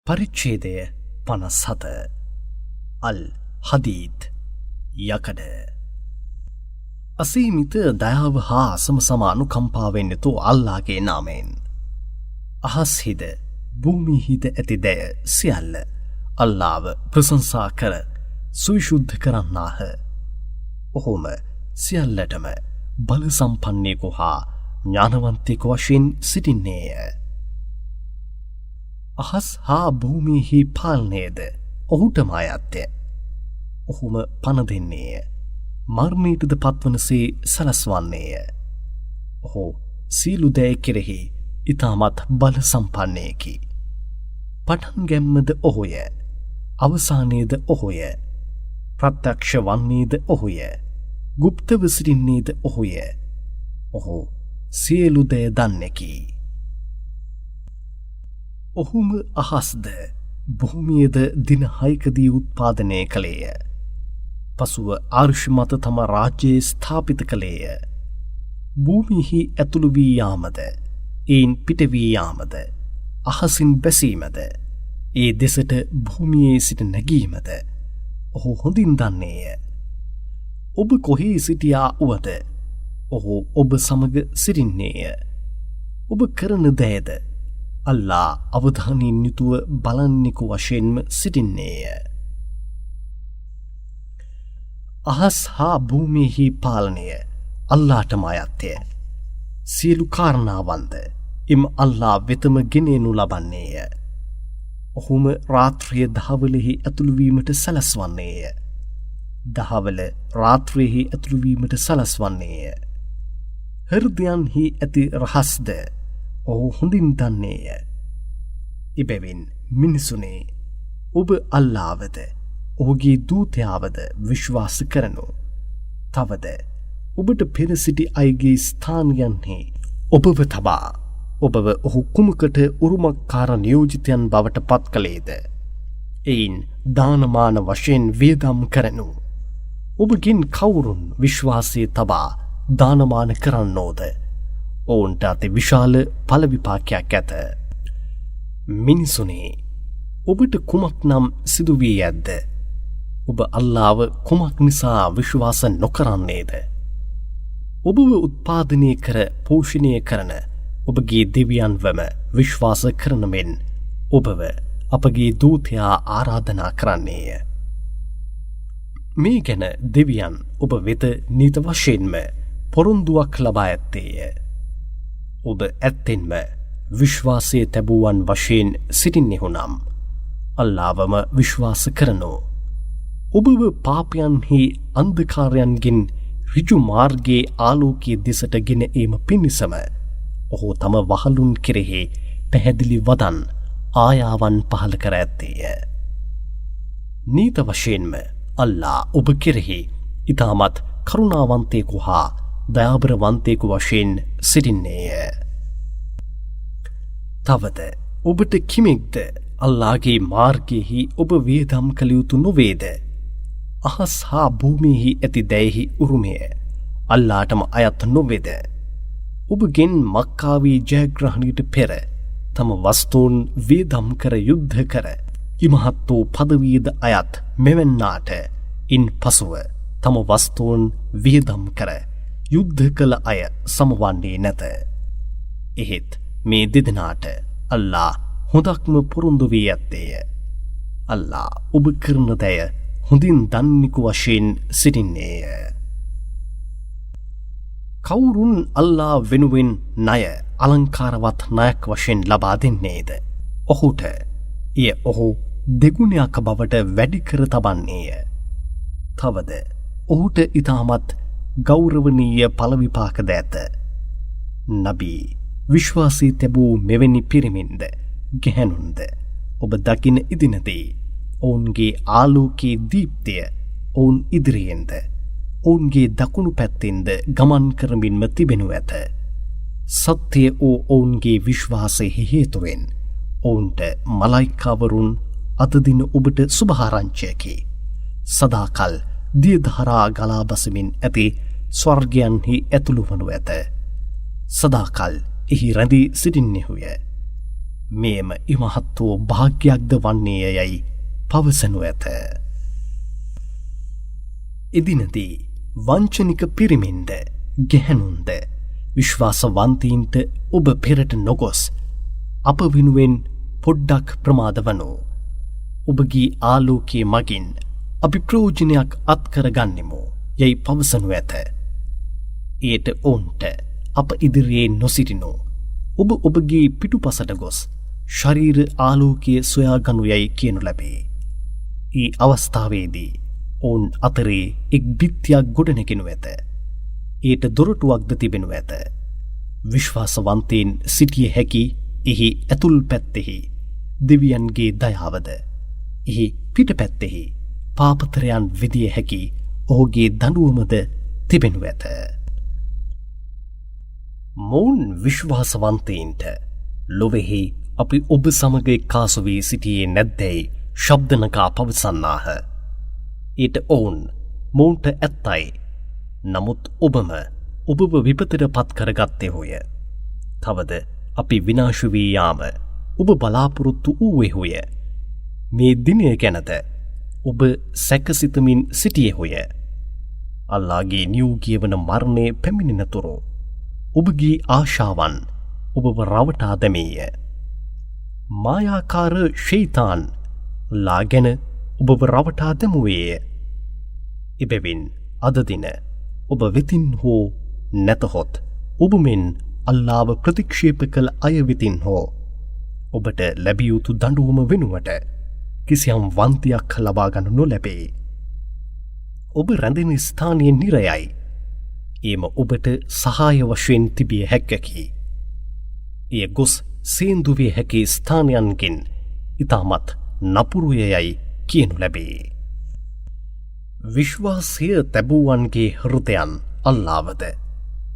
පරිච්ඡේදය 57 අල් හදීද් යකඩ අසීමිත දයාව හා සමසම අනුකම්පාවෙන් යුතු අල්ලාහගේ නාමයෙන් අහස්හිද භූමිහිද ඇති දෑ සියල්ල අල්ලාහව ප්‍රශංසා කර සවිශුද්ධ කරන්නාහ. ඔහුම සියල්ලටම බල සම්පන්නෙකු හා ඥානවන්තයෙකු වශයෙන් සිටින්නේය. අහස් හා භූමියෙහි පාලනයද ඔහුටම අයත්ය. ඔහුම පණ දෙන්නේය. මරණයටද පත්වනසේ සලස්වන්නේය. ඔහු සීලු දෑ කෙරෙහි ඉතාමත් බල සම්පන්නයෙකි. පටන් ගැම්මද ඔහුය. අවසානයේද ඔහුය. ප්‍රත්‍යක්ෂ වන්නේද ඔහුය. ගුප්තව සිටින්නේද ඔහුය. ඔහු සියලු දෑ දන්නෙකි. ඔහුම අහස්ද භූමියද දින 6කදී උත්පාදනය කළේය. පසුව ආර්ශ මත තම රාජ්‍යය ස්ථාපිත කළේය. භූමියෙහි ඇතුළු වී යාමද, එයින් පිට වී යාමද, අහසින් බැසීමද, ඒ දෙසට භූමියේ සිට නැගීමද ඔහු හොඳින් දන්නේය. ඔබ කොහේ සිටියා වුවද ඔහු ඔබ සමග සිටින්නේය. ඔබ කරන දෑද අල්ලා අවධානයෙන් යුතුව බලන්නෙකු වශයෙන්ම සිටින්නේය. අහස් හා භූමියෙහි පාලනය අල්ලාටම අයත්ය. සියලු කාරණාවන්ද එම අල්ලා වෙතම ගෙනෙනු ලබන්නේය. ඔහුම රාත්‍රිය දහවලෙහි ඇතුළුවීමට සලස්වන්නේය. දහවල රාත්‍රියෙහි ඇතුළුවීමට සලස්වන්නේය. හෘදයන්හි ඇති රහස්ද ඔහු හොඳින් දන්නේය. එබැවින් මිනිසුනේ, ඔබ අල්ලාහවද ඔහුගේ දූතයාවද විශ්වාස කරනු. තවද ඔබට පෙර සිටි අයගේ ස්ථානයන්හි ඔබව තබා ඔබව ඔහු කුමකට උරුමකාර නියෝජිතයන් බවට පත් කළේද එයින් දානමාන වශයෙන් වියදම් කරනු. ඔබගෙන් කවුරුන් විශ්වාසයේ තබා දානමාන කරන්නෝද ඔවුන්ට අති විශාල ඵල විපාකයක් ඇත. මිනිසුනේ, ඔබට කුමක් නම් සිදුවී ඇද්ද? ඔබ අල්ලාහව කුමක් නිසා විශ්වාස නොකරන්නේද? ඔබව උත්පාදනය කර පෝෂණය කරන ඔබගේ දෙවියන්වම විශ්වාස කරන මෙන් ඔබව අපගේ දූතයා ආරාධනා කරන්නේය. මේ ගැන දෙවියන් ඔබ වෙත නිත වශයෙන්ම පොරොන්දුවක් ලබා ඇත්තේය. ඔබ ඇත්තෙන්ම විශ්වාසයේ තැබුවන් වශයෙන් සිටින්නෙහු නම් අල්ලාහවම විශ්වාස කරනෝ. ඔබව පාපයන්හි අන්ධකාරයන්ගෙන් ඍජු මාර්ගයේ ආලෝකයේ දෙසට ගෙන ඒම පිණිසම ඔහු තම වහලුන් කෙරෙහි පැහැදිලි වදන් ආයාවන් පහල කර ඇත්තේය. නීත වශයෙන්ම අල්ලාහ් ඔබ කෙරෙහි ඉතාමත් කරුණාවන්තයෙකු හා දයාබරවන්තයෙකු වශයෙන් සිටින්නේය. තවද ඔබට කිමෙක්ද අල්ලාහගේ මාර්ගයෙහි ඔබ වියදම් කළ යුතු නොවේද? අහස් හා භූමියෙහි ඇති දෑහි උරුමය අල්ලාහටම අයත් නොවේද? ඔබගෙන් මක්කාවේ ජයග්‍රහණයට පෙර තම වස්තුන් වියදම් කර යුද්ධ කර ඉමහත් වූ පදවියද අයත් මෙවැන්නාට ඉන් පසුව තම වස්තුන් වියදම් කර යුද්ධ කළ අය සමවන්නේ නැත. එහෙත් මේ දෙදෙනාට අල්ලාහ් හොඳක්ම පොරොන්දු වී ඇත්තේය. අල්ලාහ් ඔබ කරන දය හොඳින් දන්නෙකු වශයෙන් සිටින්නේය. කවුරුන් අල්ලාහ් වෙනුවෙන් ණය අලංකාරවත් ණයක් වශයෙන් ලබා දෙන්නේද? ඔහුට එය ඔහු දෙගුණයක් බවට වැඩි කර තබන්නේය. තවද ඔහුට ඉතාමත් ගෞරවනීය ඵල විපාකද ඇත. නබී විශ්වාසී තැබූ මෙවැනි පිරිමින්ද ගැහැණුන්ද ඔබ දකින ඉදිනදී ඔවුන්ගේ ආලෝකයේ දීප්තිය ඔවුන් ඉදිරියෙන්ද ඔවුන්ගේ දකුණු පැත්තෙන්ද ගමන් කරමින්ම තිබෙනු ඇත. සත්‍ය වූ ඔවුන්ගේ විශ්වාසයේ හේතුවෙන් ඔවුන්ට මලයිකාවරුන් අද දින ඔබට සුභාරංචියකි. සදාකල් දියධාරා ගලා බසමින් ඇති ස්වර්ගයන්හි ඇතුළු වනු ඇත. සදාකල් එහි රැඳී සිටින්නෙහුය. මේම ඉමහත් වූ භාග්‍යයක්ද වන්නේ යැයි පවසනු ඇත. එදිනදී වංචනික පිරිමින්ද ගැහැණුන්ද විශ්වාසවන්තීන්ට ඔබ පෙරට නොගොස් අප වෙනුවෙන් පොඩ්ඩක් ප්‍රමාද වනු. ඔබගේ ආලෝකයේ මගින් අපි ප්‍රයෝජනයක් අත්කරගන්නෙමු යැයි පවසනු ඇත. එයට ඔවුන්ට අප ඉදිරියේ නොසිටිනු. ඔබ ඔබගේ පිටුපසට ගොස් ශරීර ආලෝකය සොයාගනු යැයි කියනු ලැබේ. ඒ අවස්ථාවේදී ඔවුන් අතරේ එක් බිත්තියක් ගොඩනැගෙනු ඇත. එයට දොරටුවක්ද තිබෙනු ඇත. විශ්වාසවන්තයින් සිටිය හැකි එහි ඇතුල් පැත්තෙහි දෙවියන්ගේ දයාවද, එහි පිට පැත්තෙහි පාපතරයන් විදිය හැකි ඔහුගේ දඬුවමද තිබෙනු ඇත. මොවුන් විශ්වාසවන්තයින්ට ලොවෙහි අපි ඔබ සමග එක්කාසු වී සිටියේ නැද්දැයි ශබ්දනකා පවසන්නාහ. ඊට ඔවුන් මොවුන්ට ඇත්තයි. නමුත් ඔබම ඔබව විපතට පත් කරගත්තෙහුය. තවද අපි විනාශ වී යාම ඔබ බලාපොරොත්තු වූවෙහුය. මේ දිනය ගැනද ඔබ සැකසිතමින් සිටියෙහුය. අල්ලාහගේ නියෝගය වන මරණය පැමිණෙනතුරු ඔබගේ ආශාවන් ඔබව රවටා දැමීය. මායාකාර ෂයිතාන් අල්ලාහ ගැන ඔබව රවටා දැමුවේය. එබැවින් අද දින ඔබ වෙතින් හෝ නැතහොත් ඔබ මෙන් අල්ලාහව ප්‍රතික්ෂේප කළ අය වෙතින් හෝ ඔබට ලැබිය යුතු දඬුවම වෙනුවට කිසියම් වන්තියක් ලබා ගන්න නොලැබේ. ඔබ රැඳෙන ස්ථානයේ නිරයයි. එම ඔබට සහාය වශයෙන් තිබිය හැක්කකි. එය ගොස් සේන්දුවේ හැකි ස්ථානයන්ගෙන් ඉතාමත් නපුරුයයයි කියනු ලැබේ. විශ්වාසය තැබූවන්ගේ හෘදයන් අල්ලාහවද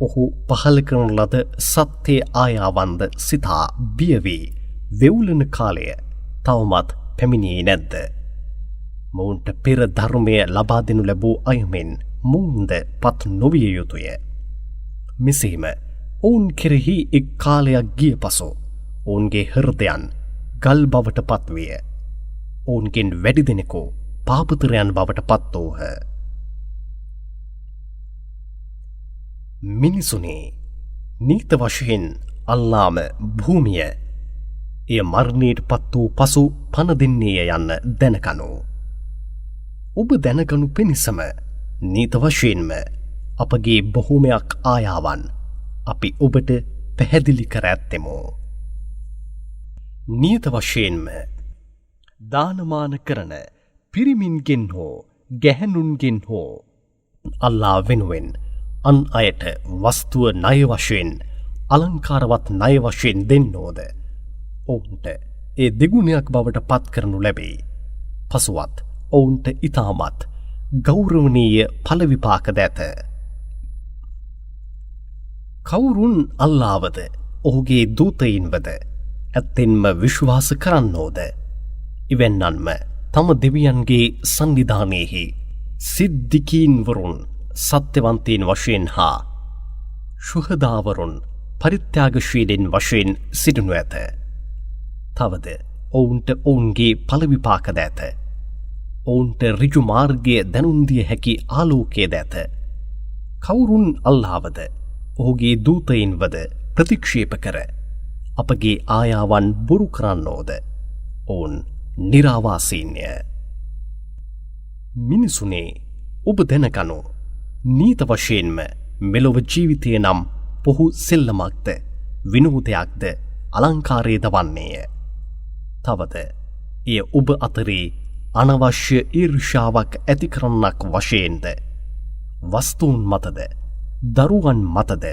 ඔහු පහල කරන ලද සත්‍යයේ ආයාවන්ද සිතා බියවී වෙවුලන කාලය තවමත් පැමිණියේ නැද්ද? මොවුන්ට පෙර ධර්මය ලබා දෙනු ලැබූ අයමෙන් මොවුන්ද පත් නොවිය යුතුය. මෙසේම ඔවුන් කෙරෙහි එක් කාලයක් ගිය පසු ඔවුන්ගේ හෘදයන් ගල් බවට පත්විය. ඔවුන්ගෙන් වැඩි දෙනෙකු පාපතරයන් බවට පත් වූහ. මිනිසුනේ, නීත වශයෙන් අල්ලාහම භූමිය එය මරණයට පත් වූ පසු පණ දෙන්නේය යන්න දැනගනු. ඔබ දැනගනු පිණිසම නීත වශයෙන්ම අපගේ බොහෝමයක් ආයාවන් අපි ඔබට පැහැදිලි කර ඇත්තෙමු. නීත වශයෙන්ම දානමාන කරන පිරිමින්ගෙන් හෝ ගැහැණුන්ගෙන් හෝ අල්ලාහ් වෙනුවෙන් අන් අයට වස්තුව ණය වශයෙන් අලංකාරවත් ණය වශයෙන් දෙන්නෝද ඔවුන්ට ඒ දෙගුණයක් බවට පත් කරනු ලැබේ. පසුවත් ඔවුන්ට ඉතාමත් ගෞරවනීය ඵල විපාකද ඇත. කවුරුන් අල්ලාහවද ඔහුගේ දූතයින්වද ඇත්තෙන්ම විශ්වාස කරන්නෝද ඉවෙන්නන්ම තම දෙවියන්ගේ සන්නිධානයෙහි සිද්ධිකීන්වරුන් සත්‍යවන්තීන් වශයෙන් හා ශුහදාවරුන් පරිත්‍යාගශීලීන් වශයෙන් සිටිනු ඇත. තවද ඔවුන්ට ඔවුන්ගේ ඵල විපාකද ඇත. ඔවුන්ට ඍජු මාර්ගය දැනුම් දිය හැකි ආලෝකයද ඇත. කවුරුන් අල්ලාහවද ඔහුගේ දූතයින්වද ප්‍රතික්ෂේප කර අපගේ ආයාවන් බොරු කරන්නෝද ඔවුන් නිරාවාසීන්ය. මිනිසුනේ, ඔබ දැනගනු නීත වශයෙන්ම මෙලොව ජීවිතය නම් පොහු සෙල්ලමක්ද විනෝදයක්ද අලංකාරයද වන්නේය. තවද එය ඔබ අතරේ අනවශ්‍ය ඊර්ෂාවක් ඇති කරන්නක් වශයෙන්ද වස්තුන් මතද දරුවන් මතද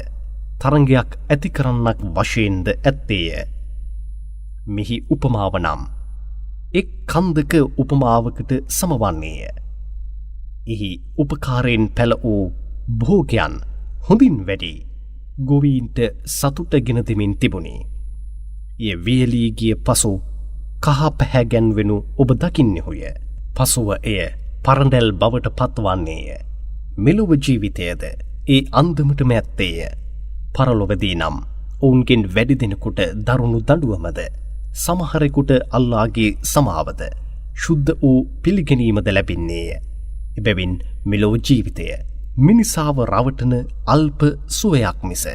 තරංගයක් ඇති කරන්නක් වශයෙන්ද ඇත්තේය. මෙහි උපමාව නම් එක් කන්දක උපමාවකට සමවන්නේය. එහි උපකාරයෙන් පැළ වූ භෝගයන් හොඳින් වැඩි ගොවීන්ට සතුට ගෙන දෙමින් තිබුණි. එය වියලී ගිය පසු කහ පැහැගැන්වෙනු ඔබ දකින්නෙහුය. පසුව එය පරඬැල් බවට පත්වන්නේය. මෙලොව ජීවිතයද ඒ අන්දමටම ඇත්තේය. පරලොවදී නම් ඔවුන්ගෙන් වැඩි දෙනෙකුට දරුණු දඬුවමද සමහරෙකුට අල්ලාහගේ සමාවද ශුද්ධ වූ පිළිගැනීමද ලැබෙන්නේය. එබැවින් මෙලොව ජීවිතය මිනිසාව රවටන අල්ප සුවයක් මිස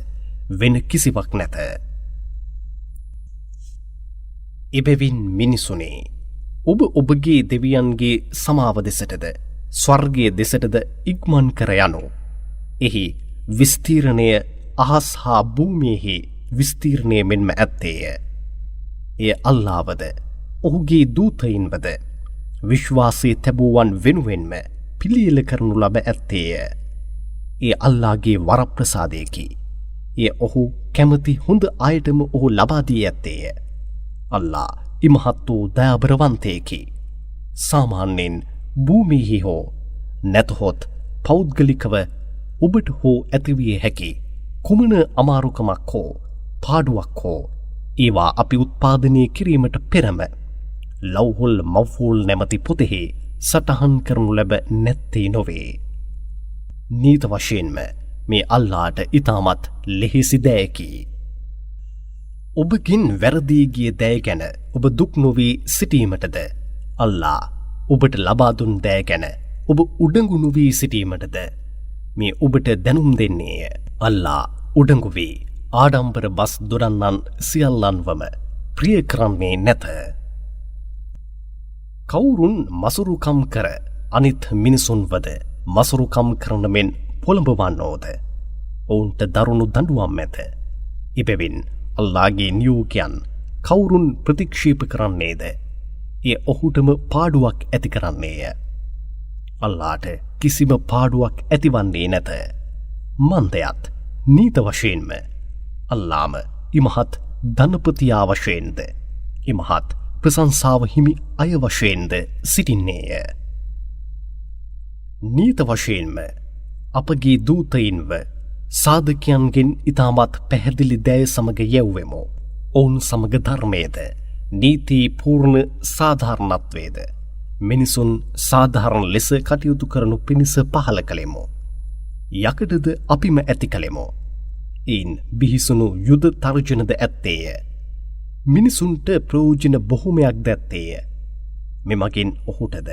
වෙන කිසිවක් නැත. එබැවින් මිනිසුනේ, ඔබ ඔබගේ දෙවියන්ගේ සමාව දෙසටද ස්වර්ගයේ දෙසටද ඉක්මන් කර යනු. එහි විස්තීර්ණය අහස් හා භූමියෙහි විස්තීර්ණය මෙන්ම ඇත්තේය. එය අල්ලාහවද ඔහුගේ දූතයින්වද විශ්වාසී තැබුවන් වෙනුවෙන්ම පිළියෙල කරනු ලබ ඇත්තේය. ඒ අල්ලාහගේ වරප්‍රසාදයකි. එය ඔහු කැමති හොඳ අයටම ඔහු ලබා දී ඇත්තේය. අල්ලාහ් ඉමහත් වූ දයාබරවන්තයෙකි. සාමාන්‍යයෙන් භූමියෙහි හෝ නැතහොත් පෞද්ගලිකව ඔබට හෝ ඇතිවිය හැකි කුමන අමාරුකමක් හෝ පාඩුවක් හෝ ඒවා අපි උත්පාදනය කිරීමට පෙරම ලෞහුල් මව්ෆූල් නැමති පොතෙහි සටහන් කරනු ලැබ නැත්තේ නොවේ. නීත වශයෙන්ම මේ අල්ලාහට ඉතාමත් ලෙහෙසි දෑයකි. ඔබකින් වැරදී ගිය දෑ ගැන ඔබ දුක් නොවී සිටීමටද අල්ලාහ් ඔබට ලබා දුන් දෑ ගැන ඔබ උඩඟු නොවී සිටීමටද මේ ඔබට දැනුම් දෙන්නේය. අල්ලාහ් උඩඟු වී ආඩම්බර බස් දොරන්නන් සියල්ලන්වම ප්‍රිය කරන්නේ නැත. කවුරුන් මසුරුකම් කර අනිත් මිනිසුන්වද මසුරුකම් කරන මෙන් පොළඹවන්නෝද ඔවුන්ට දරුණු දඬුවම් ඇත. එබැවින් අල්ලාහගේ නියෝගයන් කවුරුන් ප්‍රතික්ෂේප කරන්නේද එය ඔහුටම පාඩුවක් ඇති කරන්නේය. අල්ලාහට කිසිම පාඩුවක් ඇතිවන්නේ නැත. මන්දයත් නීත වශයෙන්ම අල්ලාහම ඉමහත් ධනපතියා වශයෙන්ද ඉමහත් ප්‍රශංසාව හිමි අය වශයෙන්ද සිටින්නේය. නීත වශයෙන්ම අපගේ දූතයින්ව සාධකයන්ගෙන් ඉතාමත් පැහැදිලි දෑ සමග යැව්වෙමු. ඔවුන් සමග ධර්මයේද නීති පූර්ණ සාධාරණත්වයේද මිනිසුන් සාධාරණ ලෙස කටයුතු කරනු පිණිස පහල කළෙමු. යකඩද අපිම ඇති කළෙමු. එයින් බිහිසුණු යුද තර්ජනද ඇත්තේය. මිනිසුන්ට ප්‍රයෝජන බොහොමයක් දැත්තේය. මෙමගින් ඔහුටද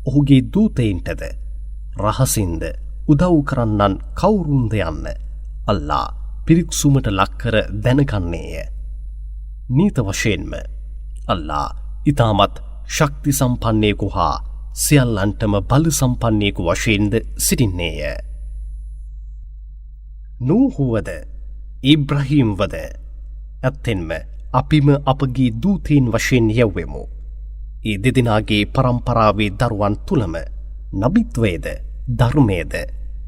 ඔහුගේ දූතයින්ටද රහසින්ද උදව් කරන්නන් කවුරුන්ද යන්න අල්ලාහ් පිරික්සුමට ලක්කර දැනගන්නේය. නීත වශයෙන්ම අල්ලාහ් ඉතාමත් ශක්ති සම්පන්නයෙකු හා සියල්ලන්ටම බල සම්පන්නයෙකු වශයෙන්ද සිටින්නේය. නූහුවද ඉබ්‍රහීම්වද ඇත්තෙන්ම අපිම අපගේ දූතීන් වශයෙන් යැව්වෙමු. ඒ දෙදෙනාගේ පරම්පරාවේ දරුවන් තුළම නබිත්වයේද ධර්මයේද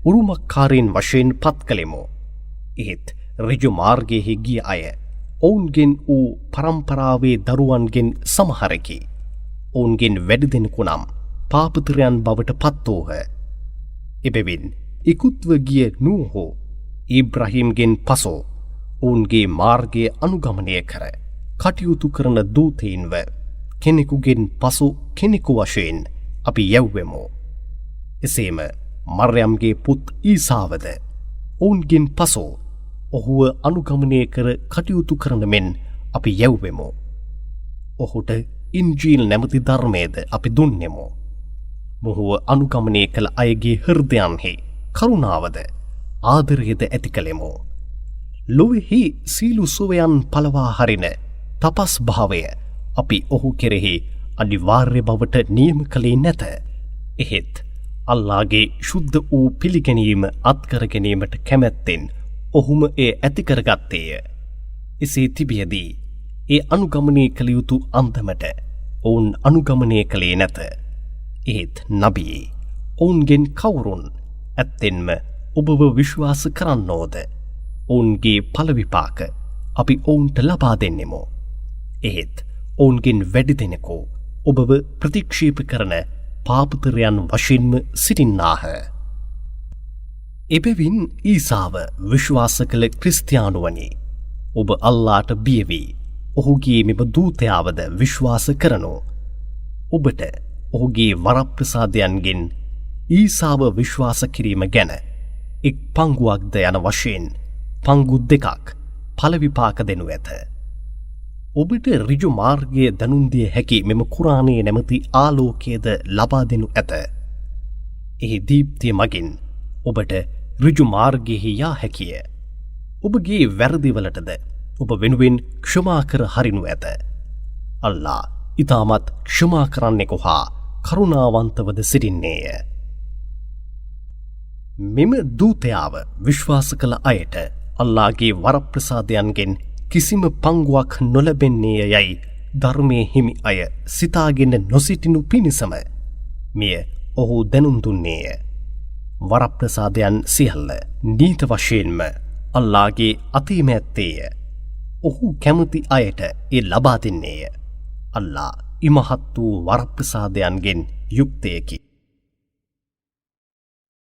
උරුමකාරීන් වශයෙන් පත් කළෙමු. එහෙත් ඍජු මාර්ගයෙහි ගිය අය ඔවුන්ගෙන් වූ පරම්පරාවේ දරුවන්ගෙන් සමහරකි. ඔවුන්ගෙන් වැඩි දෙනෙකු නම් පාපතරයන් බවට පත් වූහ. එබැවින් ඉක්ුත්ව ගිය නූහු ඉබ්‍රහීම්ගෙන් පසු ඔවුන්ගේ මාර්ගය අනුගමනය කර කටයුතු කරන දූතයින්ව කෙනෙකුගෙන් පසු කෙනෙකු වශයෙන් අපි යැව්වෙමු. එසේම මර්යම්ගේ පුත් ඊසාවද ඔවුන්ගෙන් පසු ඔහුව අනුගමනය කර කටයුතු කරන මෙන් අපි යැව්වෙමු. ඔහුට ඉන්ජීල් නැමති ධර්මයද අපි දුන්නෙමු. මොහුව අනුගමනය කළ අයගේ හෘදයන්හි කරුණාවද ආදරයද ඇති කළෙමු. ලොවෙහි සීලු සුවයන් පලවා හරින තපස් භාවය අපි ඔහු කෙරෙහි අනිවාර්ය බවට නියම කළේ නැත. එහෙත් අල්ලාහගේ ශුද්ධ වූ පිළිගැනීම අත්කර ගැනීමට කැමැත්තෙන් ඔහුම එය ඇතිකරගත්තේය. එසේ තිබියදී ඒ අනුගමනය කළ යුතු අන්දමට ඔවුන් අනුගමනය කළේ නැත. එහෙත් නබී ඔවුන්ගෙන් කවුරුන් ඇත්තෙන්ම ඔබව විශ්වාස කරන්නෝද ඔවුන්ගේ පලවිපාක අපි ඔවුන්ට ලබා දෙන්නෙමු. එහෙත් ඔවුන්ගෙන් වැඩි දෙනෙකු ඔබව ප්‍රතික්ෂේප කරන පාපතරයන් වශයෙන්ම සිටින්නාහ. එබැවින් ඊසාව විශ්වාස කළ ක්‍රිස්තියානුවනි, ඔබ අල්ලාහට බියවී ඔහුගේ මෙම දූතයාවද විශ්වාස කරනු. ඔබට ඔහුගේ වරප්‍රසාදයන්ගෙන් ඊසාව විශ්වාස කිරීම ගැන එක් පංගුවක්ද යන වශයෙන් පංගු දෙකක් පලවිපාක දෙනු ඇත. ඔබට ඍජු මාර්ගයේ දැනුම් දිය හැකි මෙම කුරානයේ නැමැති ආලෝකයේද ලබා දෙනු ඇත. එහි දීප්තිය මගින් ඔබට ඍජු මාර්ගයෙහි යා හැකිය. ඔබගේ වැරදිවලටද ඔබ වෙනුවෙන් ක්ෂමා කර හරිනු ඇත. අල්ලා ඊටමත් ක්ෂමා කරන්නෙකු හා කරුණාවන්තවද සිටින්නේය. මෙම දූතයාව විශ්වාස කළ අයට අල්ලාගේ වරප්‍රසාදයන්ගෙන් කිසිම පංගුවක් නොලැබෙන්නේ යයි ධර්මයේ හිමි අය සිතාගෙන නොසිටිනු පිණිසම මෙය ඔහු දැනුම් දුන්නේය. වරප්‍රසාදයන් සියල්ල නීත වශයෙන්ම අල්ලාගේ අතීම ඇත්තේය. ඔහු කැමති අයට ඒ ලබා දෙන්නේය. අල්ලා ඉමහත් වූ වරප්‍රසාදයන්ගෙන් යුක්තයකි.